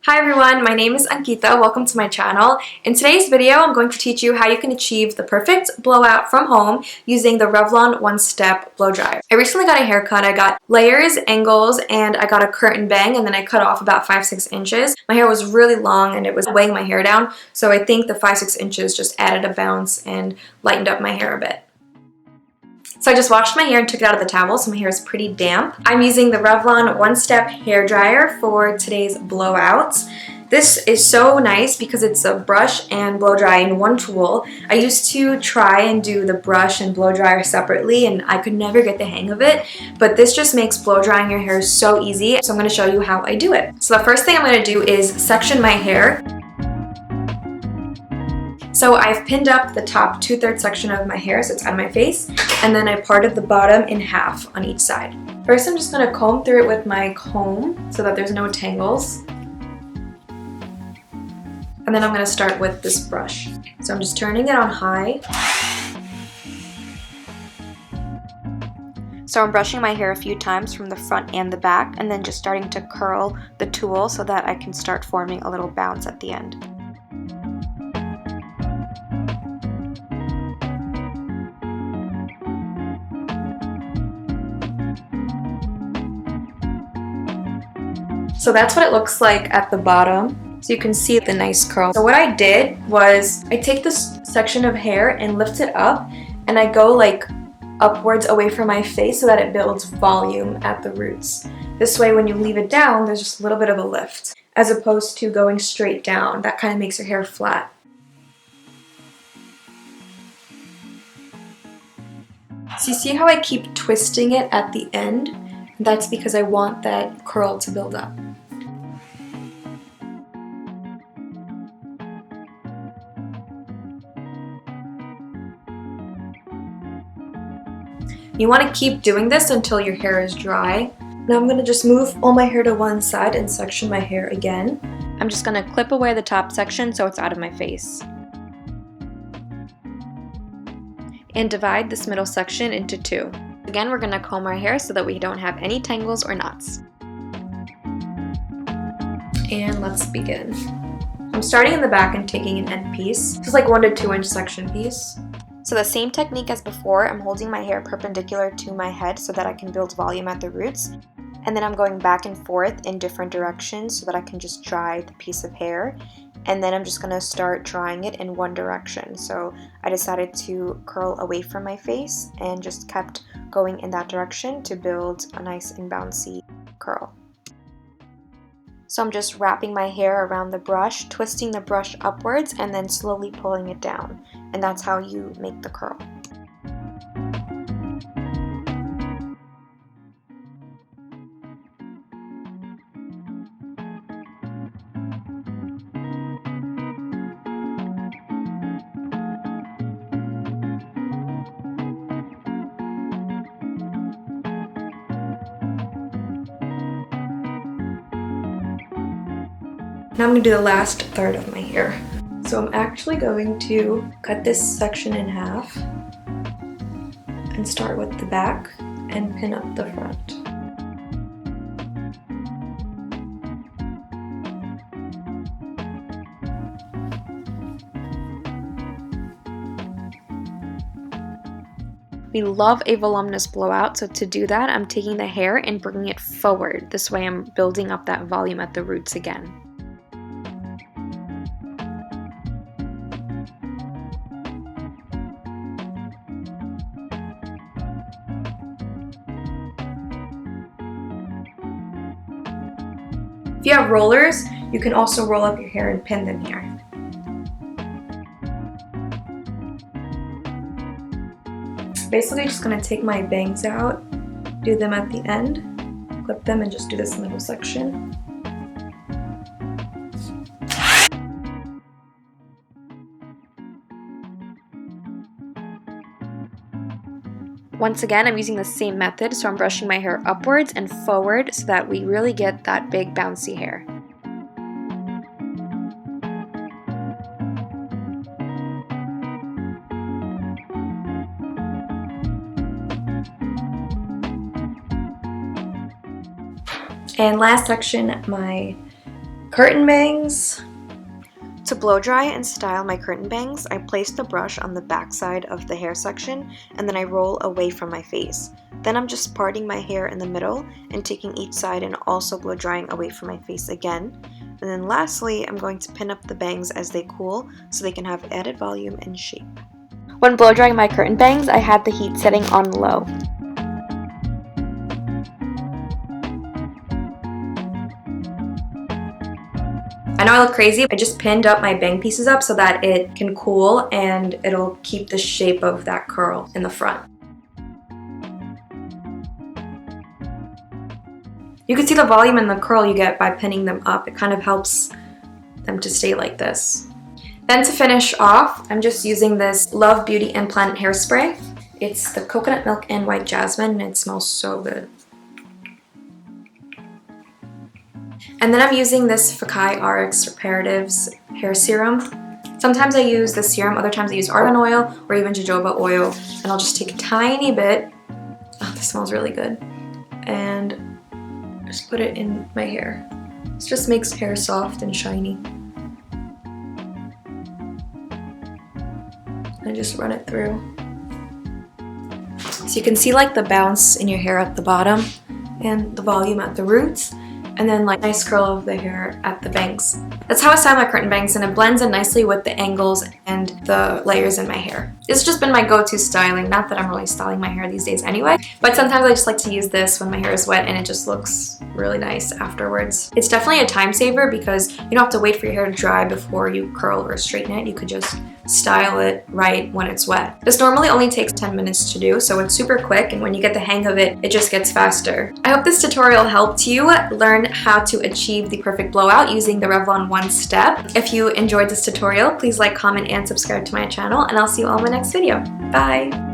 Hi everyone, my name is Ankita. Welcome to my channel. In today's video, I'm going to teach you how you can achieve the perfect blowout from home using the Revlon one-step blow dryer. I recently got a haircut. I got layers, angles, and I got a curtain bang, and then I cut off about 5-6 inches. My hair was really long and it was weighing my hair down, so I think the 5-6 inches just added a bounce and lightened up my hair a bit. So I just washed my hair and took it out of the towel, so my hair is pretty damp. I'm using the Revlon one-step hair dryer for today's blowout. This is so nice because it's a brush and blow dry in one tool. I used to try and do the brush and blow dryer separately and I could never get the hang of it, but this just makes blow drying your hair so easy. So I'm going to show you how I do it. So the first thing I'm going to do is section my hair. So I've pinned up the top 2/3 section of my hair so it's on my face, and then I parted the bottom in half on each side. First I'm just going to comb through it with my comb so that there's no tangles. And then I'm going to start with this brush. So I'm just turning it on high. So I'm brushing my hair a few times from the front and the back, and then just starting to curl the tool so that I can start forming a little bounce at the end. So that's what it looks like at the bottom. So you can see the nice curl. So what I did was I take this section of hair and lift it up, and I go like upwards away from my face so that it builds volume at the roots. This way when you leave it down, there's just a little bit of a lift, as opposed to going straight down. That kind of makes your hair flat. So you see how I keep twisting it at the end? That's because I want that curl to build up. You want to keep doing this until your hair is dry. Now I'm going to just move all my hair to one side and section my hair again. I'm just going to clip away the top section so it's out of my face. And divide this middle section into two. Again, we're going to comb our hair so that we don't have any tangles or knots. And let's begin. I'm starting in the back and taking an end piece. This is like 1 to 2 inch section piece. So the same technique as before, I'm holding my hair perpendicular to my head so that I can build volume at the roots. And then I'm going back and forth in different directions so that I can just dry the piece of hair. And then I'm just going to start drying it in one direction. So I decided to curl away from my face and just kept going in that direction to build a nice and bouncy curl. So I'm just wrapping my hair around the brush, twisting the brush upwards, and then slowly pulling it down. And that's how you make the curl. Now I'm going to do the last third of my hair. So I'm actually going to cut this section in half and start with the back and pin up the front. We love a voluminous blowout, so to do that, I'm taking the hair and bringing it forward. This way I'm building up that volume at the roots again. If you have rollers, you can also roll up your hair and pin them here. Basically just going to take my bangs out, do them at the end, clip them, and just do this middle section. Once again, I'm using the same method, so I'm brushing my hair upwards and forward so that we really get that big bouncy hair. And last section, my Curtain bangs. To blow dry and style my curtain bangs, I place the brush on the back side of the hair section and then I roll away from my face. Then I'm just parting my hair in the middle and taking each side and also blow drying away from my face again. And then lastly, I'm going to pin up the bangs as they cool so they can have added volume and shape. When blow drying my curtain bangs, I had the heat setting on low. I know I look crazy. I just pinned up my bang pieces up so that it can cool and it'll keep the shape of that curl in the front. You can see the volume and the curl you get by pinning them up. It kind of helps them to stay like this. Then to finish off, I'm just using this Love Beauty Implant Hairspray. It's the coconut milk and white jasmine and it smells so good. And then I'm using this Fakai RX Reparatives hair serum. Sometimes I use the serum, other times I use argan oil or even jojoba oil. And I'll just take a tiny bit. Oh, this smells really good. And just put it in my hair. This just makes hair soft and shiny. And just run it through. So you can see like the bounce in your hair at the bottom and the volume at the roots. And then like nice curl of the hair at the bangs. That's how I style my curtain bangs and it blends in nicely with the angles and the layers in my hair. It's just been my go-to styling, not that I'm really styling my hair these days anyway, but sometimes I just like to use this when my hair is wet and it just looks really nice afterwards. It's definitely a time saver because you don't have to wait for your hair to dry before you curl or straighten it. You could just style it right when it's wet. This normally only takes 10 minutes to do, so it's super quick, and when you get the hang of it, it just gets faster. I hope this tutorial helped you learn how to achieve the perfect blowout using the Revlon One Step. If you enjoyed this tutorial, please like, comment, and subscribe to my channel, and I'll see you all in my next video. Bye!